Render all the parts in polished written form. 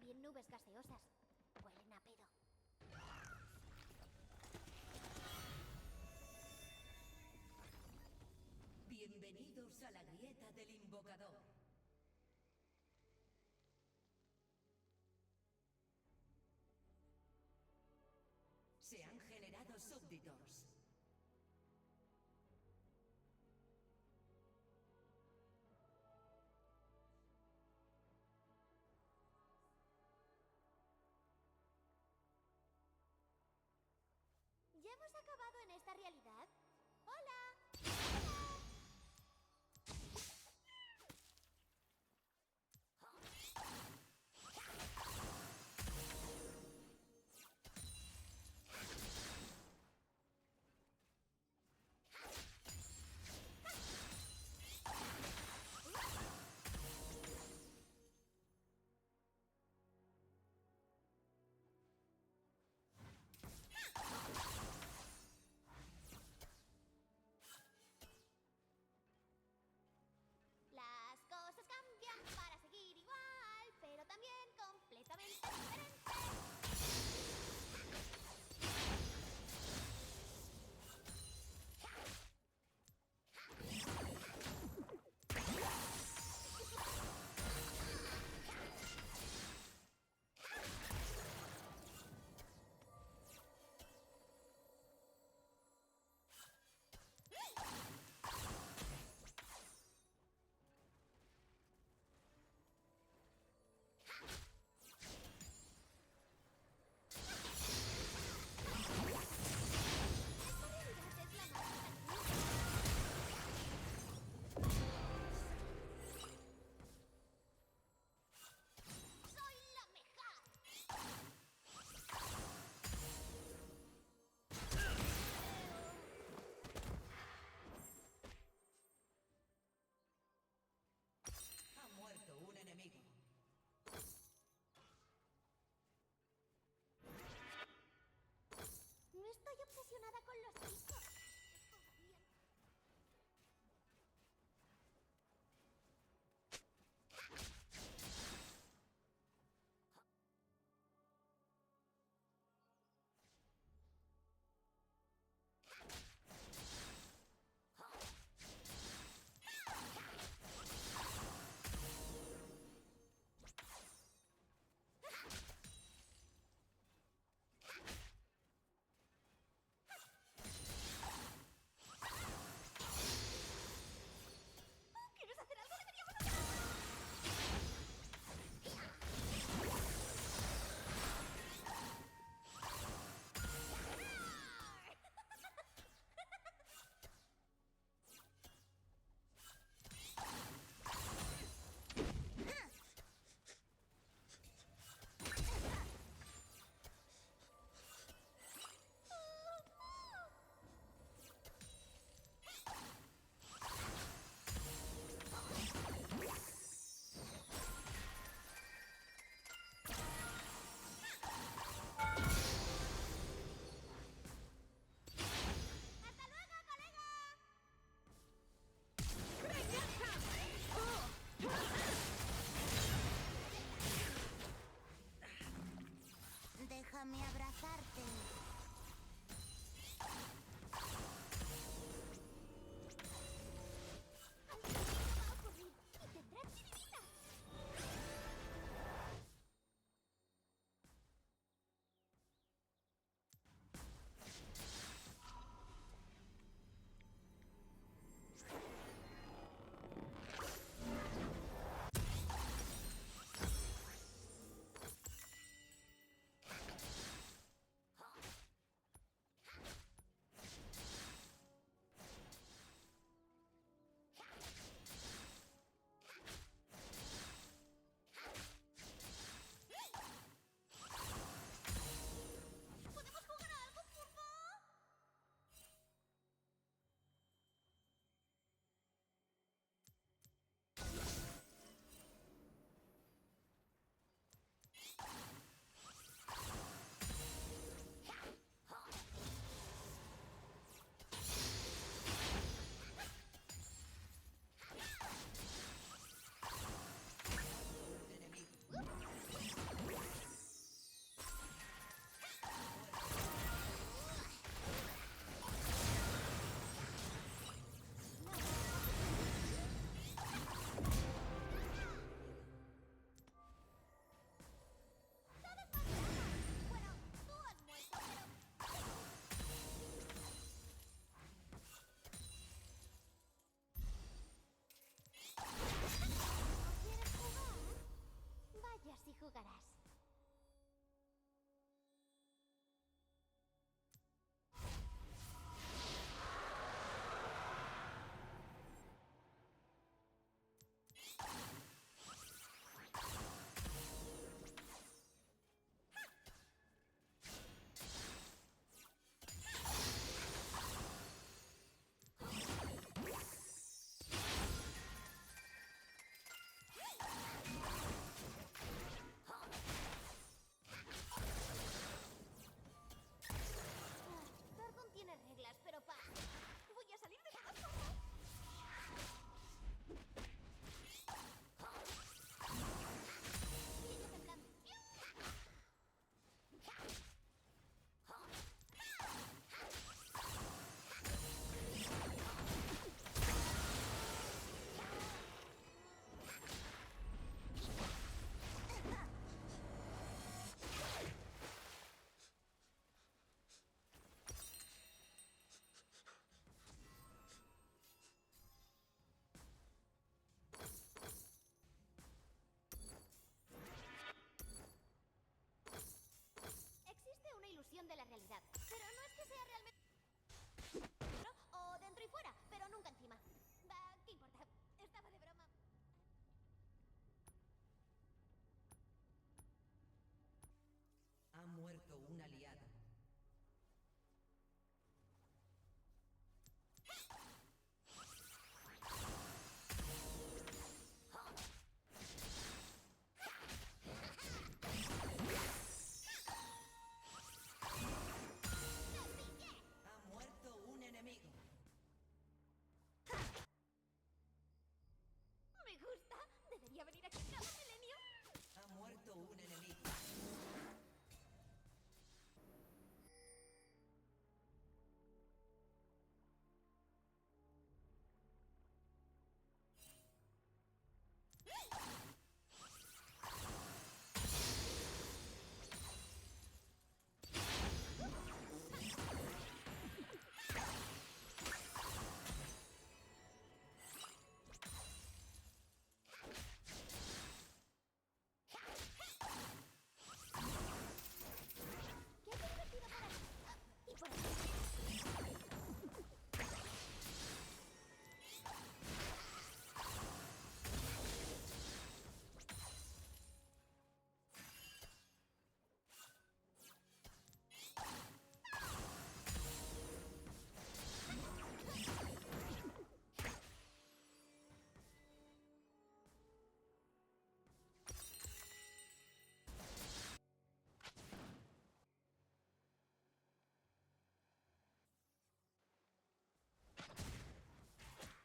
también nubes gaseosas. Huelen a pedo. Bienvenidos a la grieta del invocador. Se han generado súbditos. ¿Ya hemos acabado en esta realidad? ¡Hola! muerto un aliado. Ha muerto un enemigo. Me gusta. Debería venir aquí cada milenio. Ha muerto un enemigo. ¡Qué divertido por aquí! Y por aquí.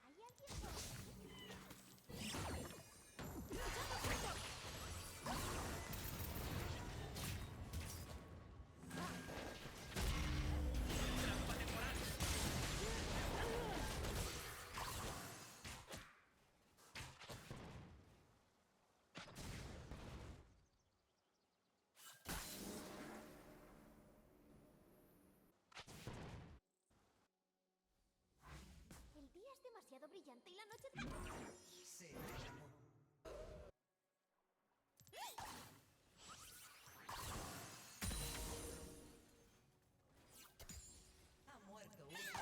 ¿Hay alguien por aquí? El día es demasiado brillante y la noche... Se acabó. Ha muerto un enemigo.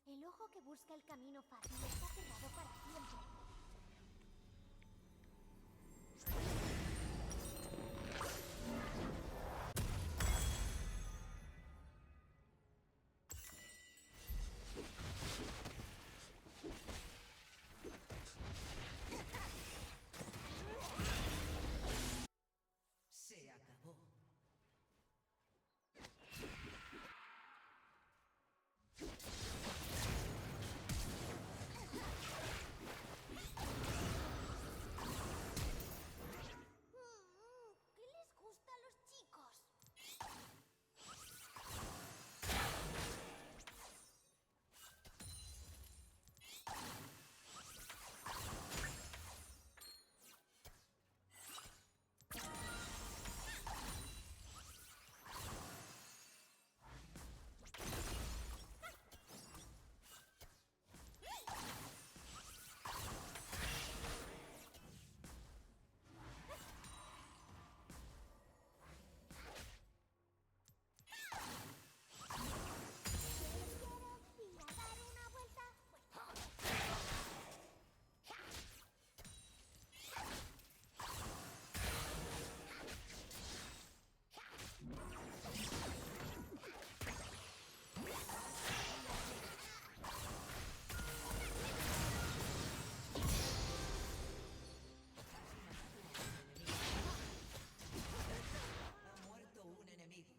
El ojo que busca el camino fácil está cerrado para siempre. Se acabó. ¿Qué les gusta a los chicos? Quiero ir a dar una vuelta. Ha muerto un enemigo.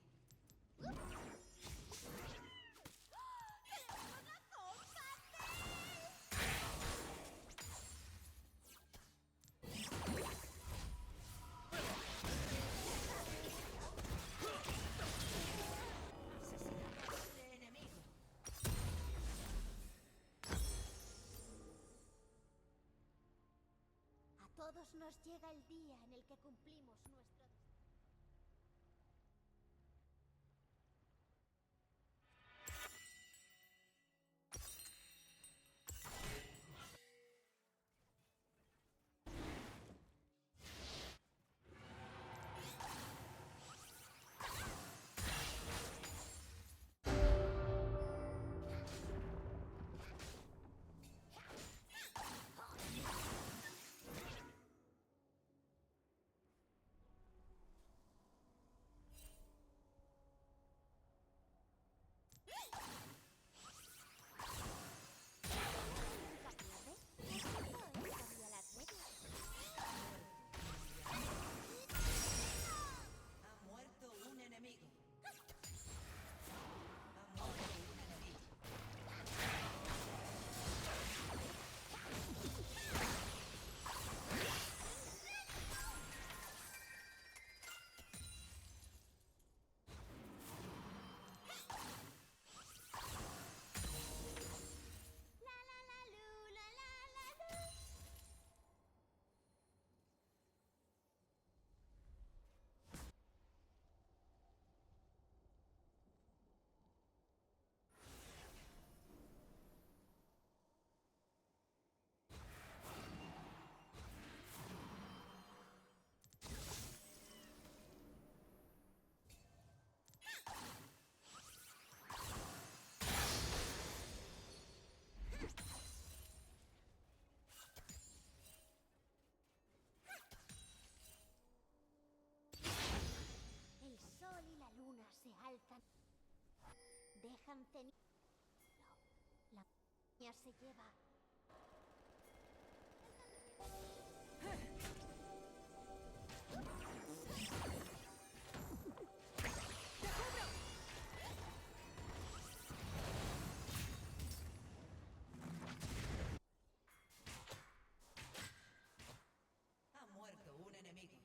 Asesinato de enemigo. A todos nos llega el día en el que cumplimos nuestro destino. dejan cenizas. La niña se lleva. Ha muerto un enemigo.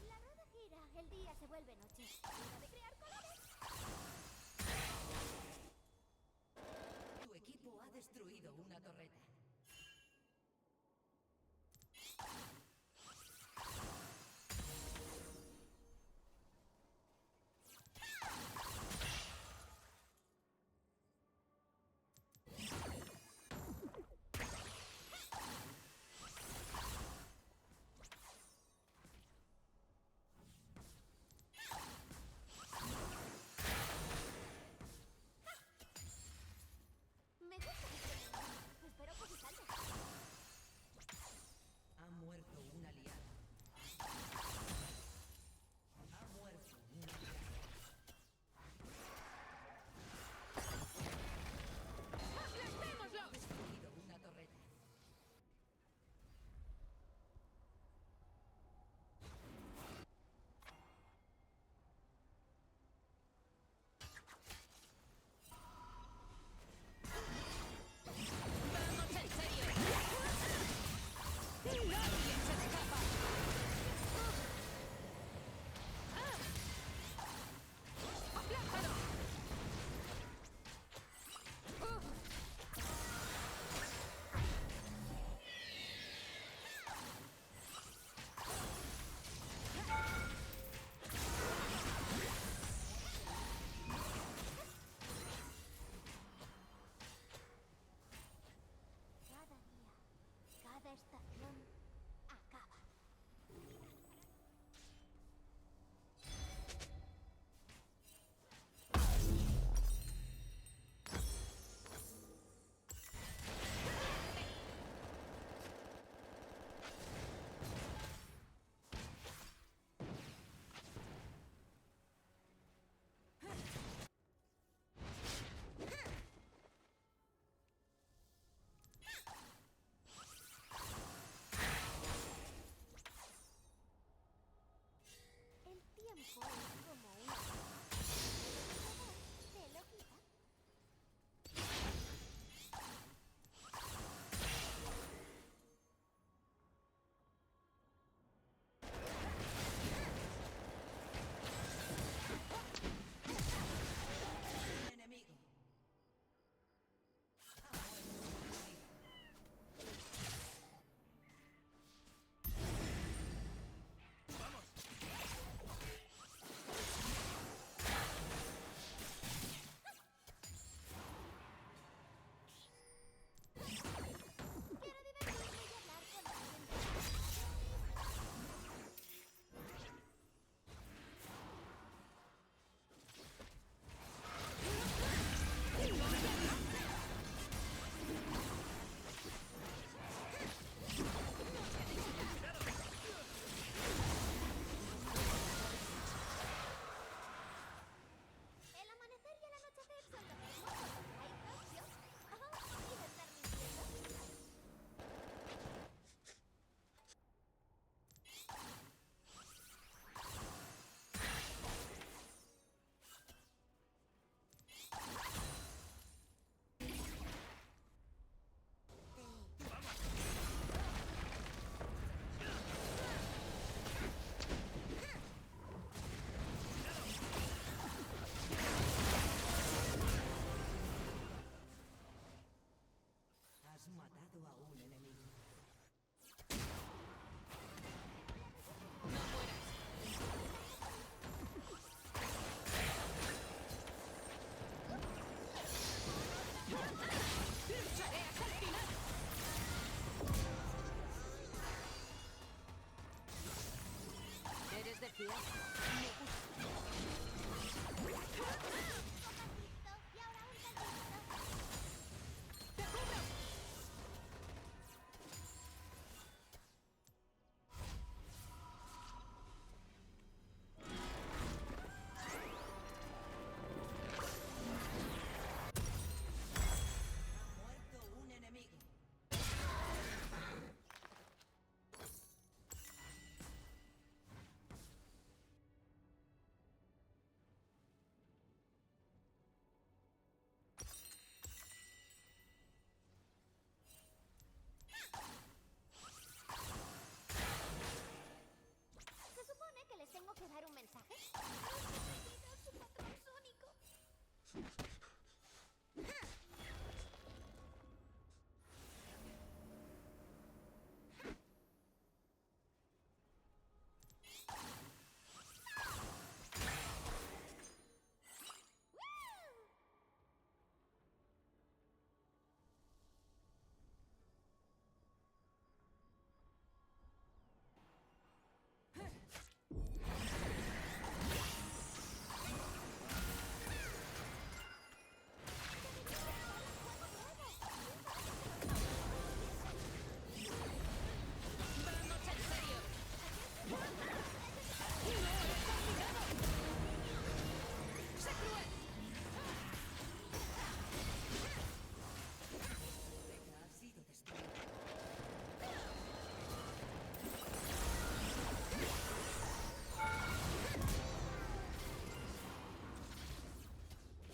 La rueda gira, el día se vuelve noche. ¡Hora de crear colores! Tu equipo ha destruido una torreta. Me gusta este menú. Espero que se salve. Ha muerto un aliado. Ha muerto un aliado. Ha destruido una torreta. ¡Vamos en serio! ¡Nadie se escapa! ¡Aplástalo! Cada día, cada estación acaba. El tiempo es como una... ¿Te lo quita? Un enemigo. Ha muerto un enemigo. Quiero divertirme y hablar con alguien. El amanecer y el anochecer son lo mismo. ¿Hay cambio? ¿Y de estar mintiendo? Has matado a un enemigo. ¡No mueras! ¡Lucharé hasta el final! ¿Eres de fiar? Me gusta. Un caldito y ahora un caldito. ¡Te cubro! ¿Tengo que dar un mensaje? ¡Mira su patrón sónico! ¡Vamos, en serio! ¡No eres obligado! ¡Sé cruel! Beta ha sido destruida.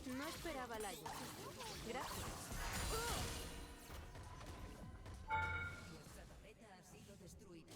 No esperaba la ayuda. Gracias. Vuestra torreta ha sido destruida.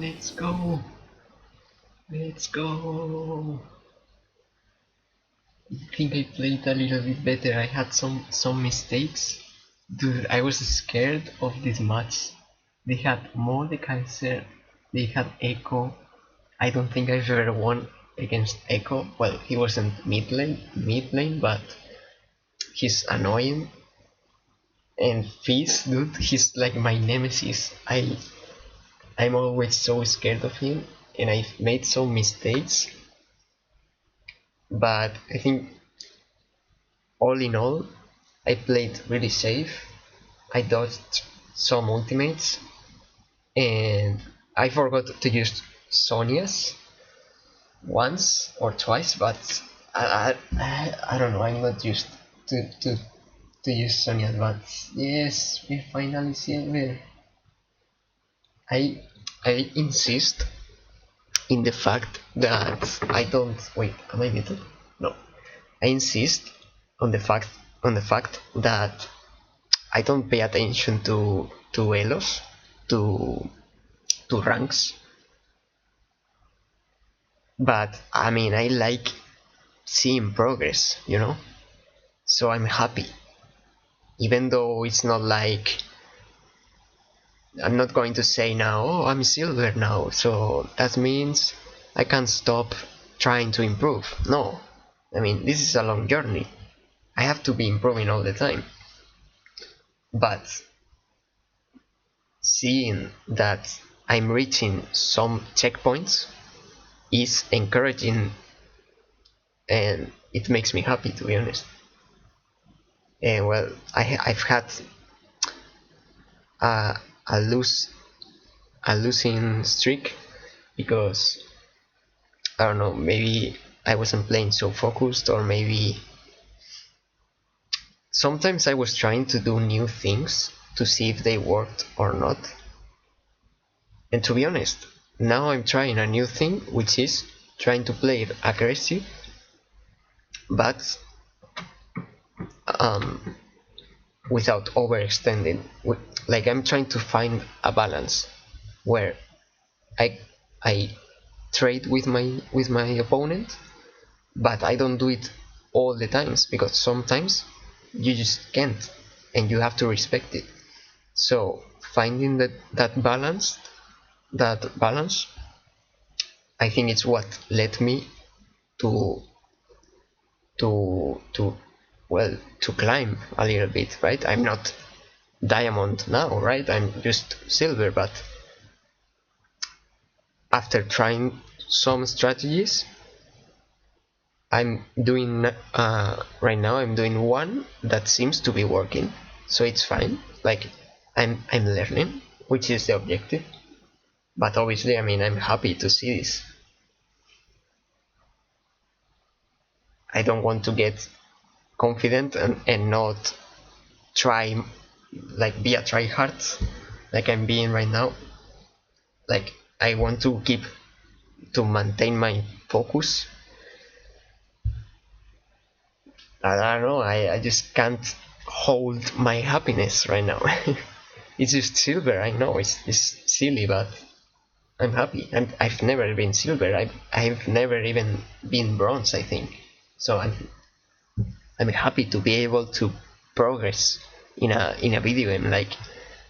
Let's go. Let's go. I think I played a little bit better. I had some mistakes. Dude, I was scared of this match. They had Mordekaiser, they had Echo. I don't think I've ever won against Echo. Well, he wasn't mid lane, but he's annoying. And Fizz, dude, he's like my nemesis. I'm always so scared of him, and I've made some mistakes. But I think all in all, I played really safe. I dodged some ultimates, and I forgot to use Sonia's once or twice, but I don't know. I'm not used to use Sonia's, but yes, we finally silver. I insist in the fact that I don't wait. Am I muted? No. I insist on the fact that I don't pay attention to elos, to ranks. But I mean, I like seeing progress, you know. So I'm happy, even though it's not like I'm not going to say now, oh, I'm silver now, so that means I can't stop trying to improve. No, I mean, this is a long journey. I have to be improving all the time. But seeing that I'm reaching some checkpoints is encouraging, and it makes me happy, to be honest. And well, I've had a losing streak because I don't know, maybe I wasn't playing so focused, or maybe sometimes I was trying to do new things to see if they worked or not. And to be honest, now I'm trying a new thing, which is trying to play aggressive, but without overextending. Like, I'm trying to find a balance where I trade with my opponent, but I don't do it all the times, because sometimes you just can't, and you have to respect it. So finding that balance, I think it's what led me to climb a little bit, right? I'm not diamond now, right? I'm just silver, but after trying some strategies, I'm doing right now, I'm doing one that seems to be working, so it's fine. Like, I'm learning, which is the objective. But obviously, I mean, I'm happy to see this. I don't want to get confident and not try, like, be a tryhard like I'm being right now. Like, I want to maintain my focus. I don't know, I just can't hold my happiness right now. It's just silver, I know, it's silly, but I'm happy. I've never been silver. I've never even been bronze, I think. So I'm happy to be able to progress in a video game. Like,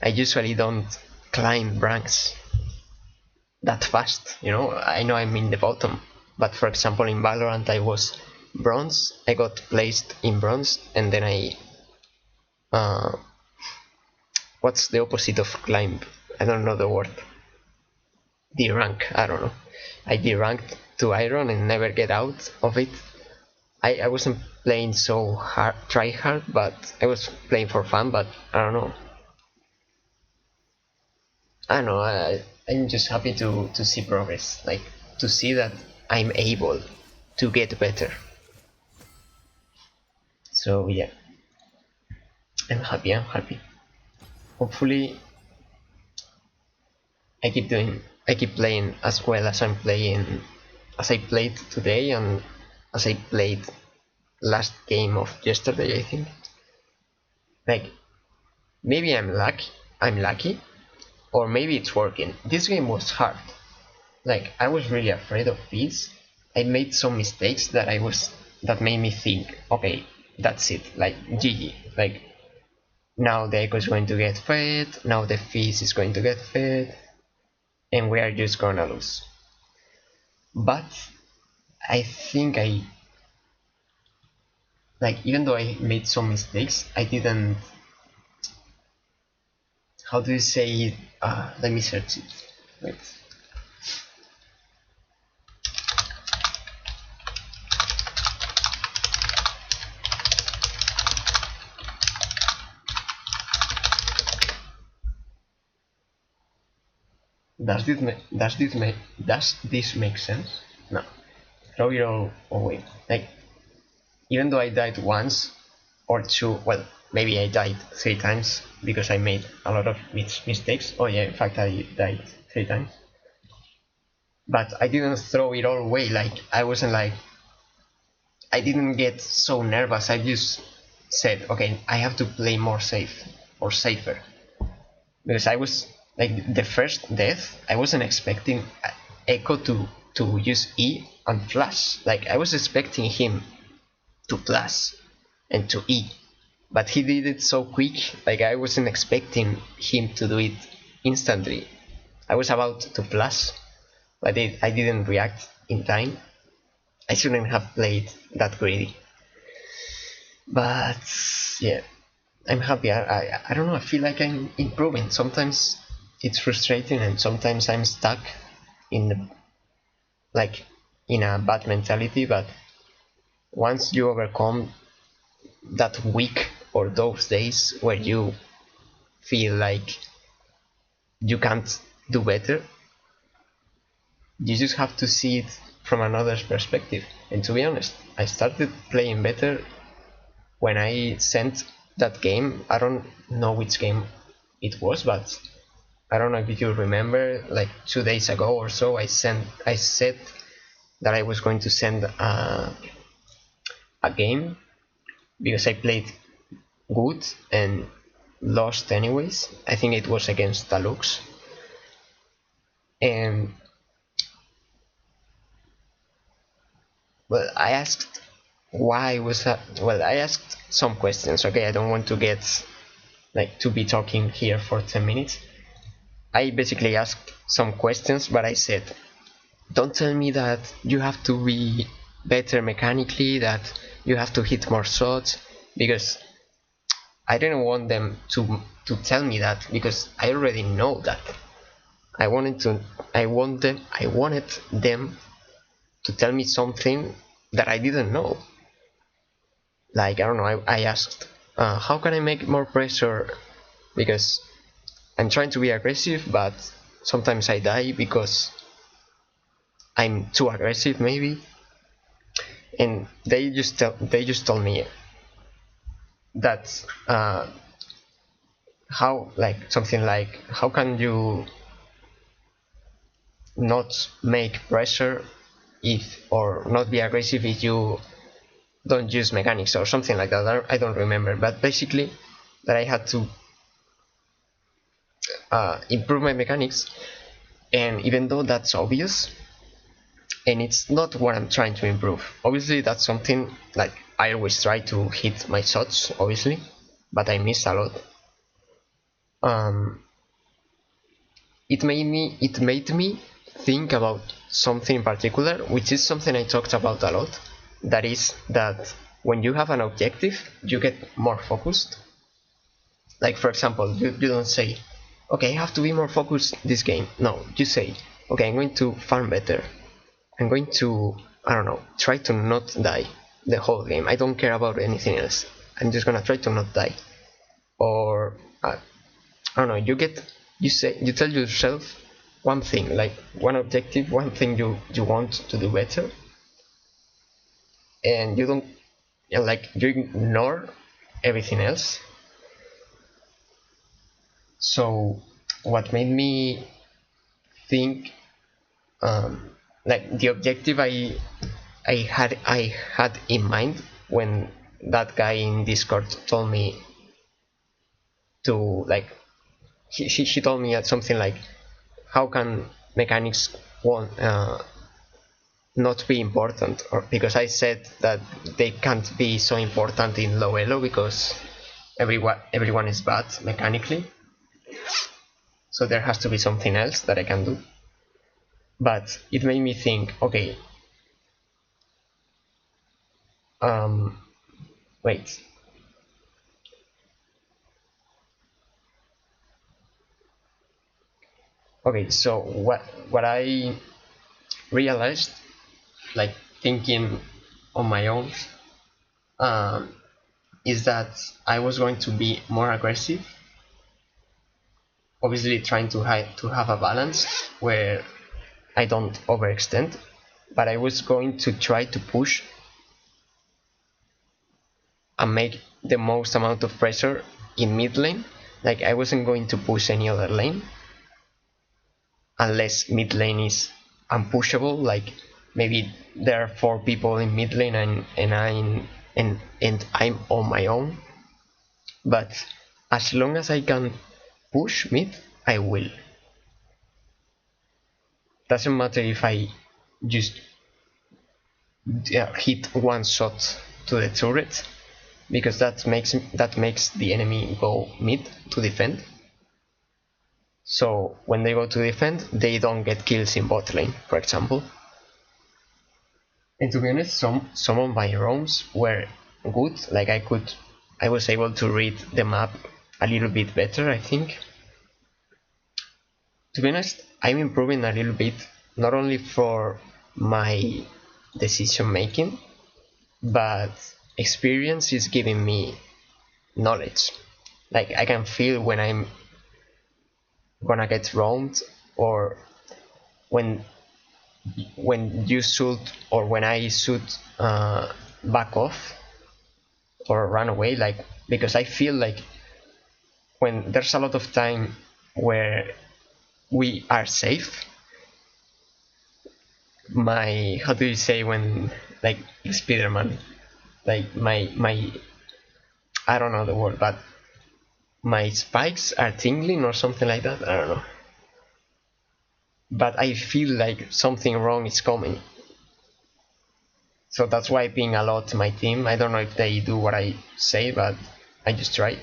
I usually don't climb ranks that fast, you know. I know I'm in the bottom, but for example in Valorant I was bronze, I got placed in bronze, and then I what's the opposite of climb? I don't know the word. D-rank, I don't know. I D-ranked to iron and never get out of it. I wasn't playing so hard, try hard, but I was playing for fun, but I don't know. I'm just happy to see progress, like, to see that I'm able to get better. So yeah, I'm happy. Hopefully I keep playing as well as I played today, and as I played last game of yesterday, I think. Like, maybe I'm lucky, or maybe it's working. This game was hard, like I was really afraid of this. I made some mistakes that made me think, okay, that's it, like GG, like now the echo is going to get fed, now the Fizz is going to get fed, and we are just gonna lose. But I think even though I made some mistakes, I didn't, how do you say it? Let me search it. Wait. Does this make sense? No. Throw it all away. Like, even though I died once or two, well, maybe I died 3 times because I made a lot of mistakes. Oh yeah, in fact I died 3 times. But I didn't throw it all away. Like, I wasn't like, I didn't get so nervous. I just said, okay, I have to play more safe or safer. Because I was like, the first death, I wasn't expecting Echo to use E and flash. Like, I was expecting him to flash and to E, but he did it so quick. Like, I wasn't expecting him to do it instantly. I was about to flash, but I didn't react in time. I shouldn't have played that greedy. But yeah, I'm happy. I don't know, I feel like I'm improving. Sometimes it's frustrating and sometimes I'm stuck in a bad mentality, but once you overcome that week or those days where you feel like you can't do better, you just have to see it from another perspective. And to be honest, I started playing better when I sent that game. I don't know which game it was, but I don't know if you remember, like 2 days ago or so, I said that I was going to send a game because I played good and lost anyways. I think it was against Talux, and well, I asked why was that. Well, I asked some questions. Okay, I don't want to get to be talking here for 10 minutes. I basically asked some questions, but I said, don't tell me that you have to be better mechanically, that you have to hit more shots, because I didn't want them to tell me that, because I already know that. I wanted them to tell me something that I didn't know. Like, I don't know, I asked, how can I make more pressure, because I'm trying to be aggressive, but sometimes I die because I'm too aggressive, maybe. And they just told me that something like, how can you not make pressure or not be aggressive if you don't use mechanics or something like that. I don't remember, but basically that I had to improve my mechanics. And even though that's obvious, and it's not what I'm trying to improve, obviously that's something like I always try to hit my shots, obviously, but I miss a lot. It made me think about something in particular, which is something I talked about a lot. That is that when you have an objective, you get more focused. Like, for example, you don't say, okay, I have to be more focused this game. No, you say, okay, I'm going to farm better. I'm going to, I don't know, try to not die the whole game. I don't care about anything else. I'm just gonna try to not die. Or I don't know, you tell yourself one thing, like one objective, one thing you want to do better, and you don't, you ignore everything else. So what made me think, the objective I had in mind when that guy in Discord told me to, he told me something like, how can mechanics won't not be important, or because I said that they can't be so important in low elo because everyone is bad mechanically, so there has to be something else that I can do. But it made me think, okay, wait, okay, so what I realized, like thinking on my own, is that I was going to be more aggressive, obviously trying to have a balance where I don't overextend, but I was going to try to push and make the most amount of pressure in mid lane. Like I wasn't going to push any other lane unless mid lane is unpushable, like maybe there are 4 people in mid lane and I'm on my own. But as long as I can push mid, I will. Doesn't matter if I just hit one shot to the turret, because that makes the enemy go mid to defend. So when they go to defend, they don't get kills in bot lane, for example. And to be honest, some of my roams were good. Like I was able to read the map a little bit better, I think. To be honest, I'm improving a little bit, not only for my decision making, but experience is giving me knowledge. Like I can feel when I'm gonna get roamed, or when you should, or when I should back off or run away, like because I feel like when there's a lot of time where we are safe, my, how do you say, when like Spider-Man, like my I don't know the word, but my spikes are tingling or something like that, I don't know, but I feel like something wrong is coming. So that's why I ping a lot to my team. I don't know if they do what I say, but I just try.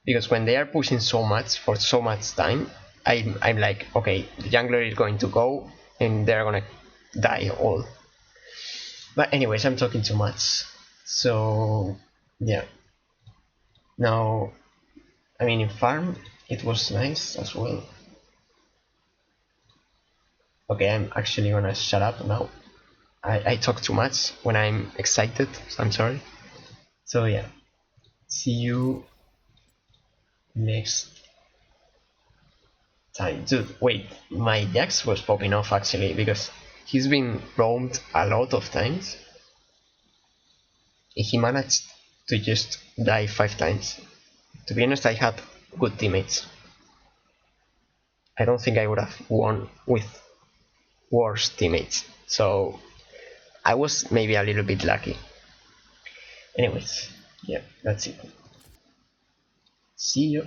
Because when they are pushing so much for so much time, I'm like, okay, the jungler is going to go and they're gonna die all. But anyways, I'm talking too much. So yeah. Now, I mean, in farm it was nice as well. Okay, I'm actually gonna shut up now. I talk too much when I'm excited, so I'm sorry. So yeah, see you next time. Dude, wait, my Jax was popping off actually, because he's been roamed a lot of times. He managed to just die 5 times. To be honest, I had good teammates. I don't think I would have won with worse teammates, so I was maybe a little bit lucky. Anyways, yeah, that's it. See you.